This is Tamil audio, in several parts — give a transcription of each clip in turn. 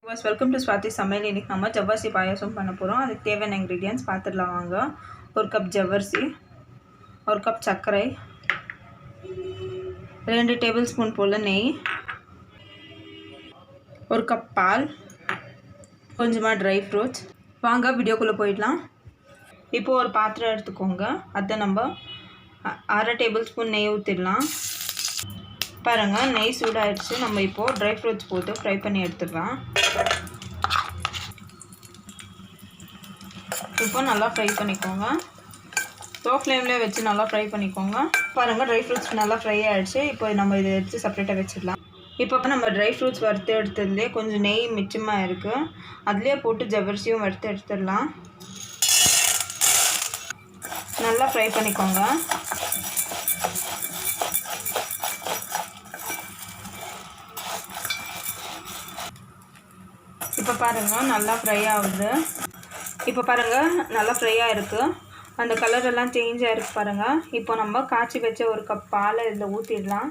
வெல்கம் டு ஸ்வாதி சமையல். இன்றைக்கி நம்ம ஜவ்வரிசி பாயாசம் பண்ண போகிறோம். அதுக்கு தேவையான இன்க்ரீடியன்ட்ஸ் பார்த்துடலாம் வாங்க. 1 கப் ஜவ்வரிசி, 1 கப் சர்க்கரை, 2 டேபிள் ஸ்பூன் போல் நெய், 1 கப் பால், கொஞ்சமாக ட்ரை ஃப்ரூட்ஸ். வாங்க வீடியோக்குள்ளே போயிடலாம். இப்போது ஒரு பாத்திரம் எடுத்துக்கோங்க. அதை நம்ம 1/2 டேபிள் ஸ்பூன் நெய் ஊற்றிடலாம். பாருங்கள், நெய் சூடாகிடுச்சு. நம்ம இப்போது ட்ரை ஃப்ரூட்ஸ் போட்டு ஃப்ரை பண்ணி எடுத்துடலாம். இப்போ நல்லா ஃப்ரை பண்ணிக்கோங்க. லோ ஃப்ளேம்லேயே வச்சு நல்லா ஃப்ரை பண்ணிக்கோங்க. பாருங்கள், ட்ரை ஃப்ரூட்ஸ் நல்லா ஃப்ரை ஆகிடுச்சு. இப்போ நம்ம இதை எடுத்து செப்பரேட்டாக வச்சிடலாம். இப்போ நம்ம ட்ரை ஃப்ரூட்ஸ் வறுத்து எடுத்ததுலேயே கொஞ்சம் நெய் மிச்சமாக இருக்குது. அதுலேயே போட்டு ஜவ்வரிசியும் வறுத்து எடுத்துடலாம். நல்லா ஃப்ரை பண்ணிக்கோங்க. இப்போ பாருங்கள், நல்லா ஃப்ரை ஆகுது. இப்போ பாருங்கள், நல்லா ஃப்ரையாக இருக்குது. அந்த கலரெல்லாம் சேஞ்ச் ஆகிருக்கு பாருங்கள். இப்போ நம்ம காய்ச்சி வச்ச 1 கப் பாலை இதில் ஊற்றிடலாம்.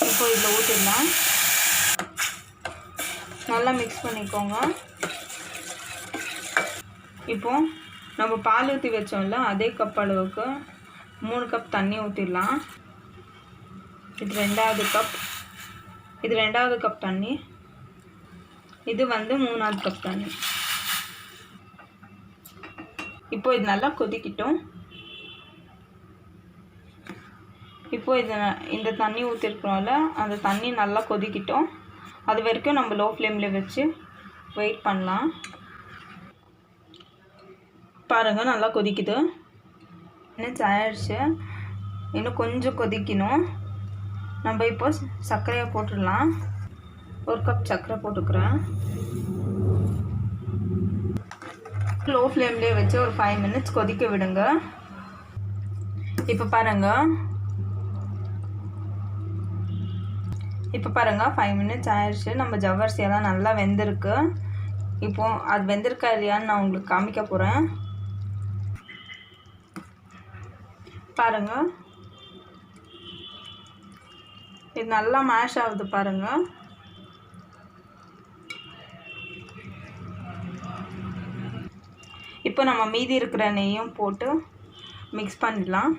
இப்போ இதில் ஊற்றிடலாம். நல்லா மிக்ஸ் பண்ணிக்கோங்க. இப்போது நம்ம பால் ஊற்றி வச்சோம்ல, அதே கப் அளவுக்கு 3 கப் தண்ணி ஊற்றிடலாம். இது 2வது கப். இது 2வது கப் தண்ணி. இது 3வது கப் தண்ணி. இப்போ இது நல்லா கொதிக்கிட்டோம். இப்போ இந்த தண்ணி ஊற்றிருக்கிறோம்ல, அந்த தண்ணி நல்லா கொதிக்கிட்டோம். அது வரைக்கும் நம்ம லோ ஃப்ளேமில் வச்சு வெயிட் பண்ணலாம். பாருங்கள், நல்லா கொதிக்குது. இன்னும் ஆயிடுச்சு. இன்னும் கொஞ்சம் கொதிக்கணும். நம்ம இப்போ சர்க்கரையை போட்டுடலாம். 1 கப் சர்க்கரை போட்டுக்கிறேன். லோ ஃப்ளேம்லேயே வச்சு ஒரு 5 மினிட்ஸ் கொதிக்க விடுங்க. இப்போ பாருங்கள் 5 மினிட்ஸ் ஆயிடுச்சு. நம்ம ஜவ்வரிசியெல்லாம் நல்லா வெந்திருக்கு. இப்போது அது வெந்திருக்கா இல்லையான்னு நான் உங்களுக்கு காமிக்க போகிறேன். பாருங்கள், இது நல்லா மேஷ் ஆகுது பாருங்கள். இப்போ நம்ம மீதி இருக்கிற நெய்யும் போட்டு மிக்ஸ் பண்ணிடலாம்.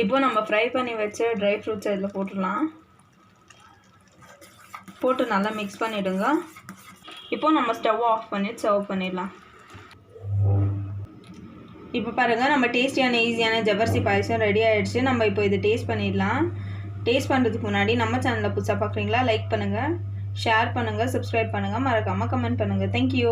இப்போ நம்ம ஃப்ரை பண்ணி வச்ச ட்ரை ஃப்ரூட்ஸ் இதில் போட்டுடலாம். போட்டு நல்லா மிக்ஸ் பண்ணிவிடுங்க. இப்போ நம்ம ஸ்டவ் ஆஃப் பண்ணி சர்வ் பண்ணிடலாம். இப்போ பாருங்கள், நம்ம டேஸ்டியான ஈஸியான ஜவ்வரிசி பாயசம் ரெடி ஆகிடுச்சு. நம்ம இப்போ இதை டேஸ்ட் பண்ணிடலாம். டேஸ்ட் பண்ணுறதுக்கு முன்னாடி நம்ம சேனலில் புதுசாக பார்க்குறீங்களா, லைக் பண்ணுங்கள், ஷேர் பண்ணுங்கள், சப்ஸ்கிரைப் பண்ணுங்கள், மறக்காமல் கமெண்ட் பண்ணுங்கள். தேங்க்யூ.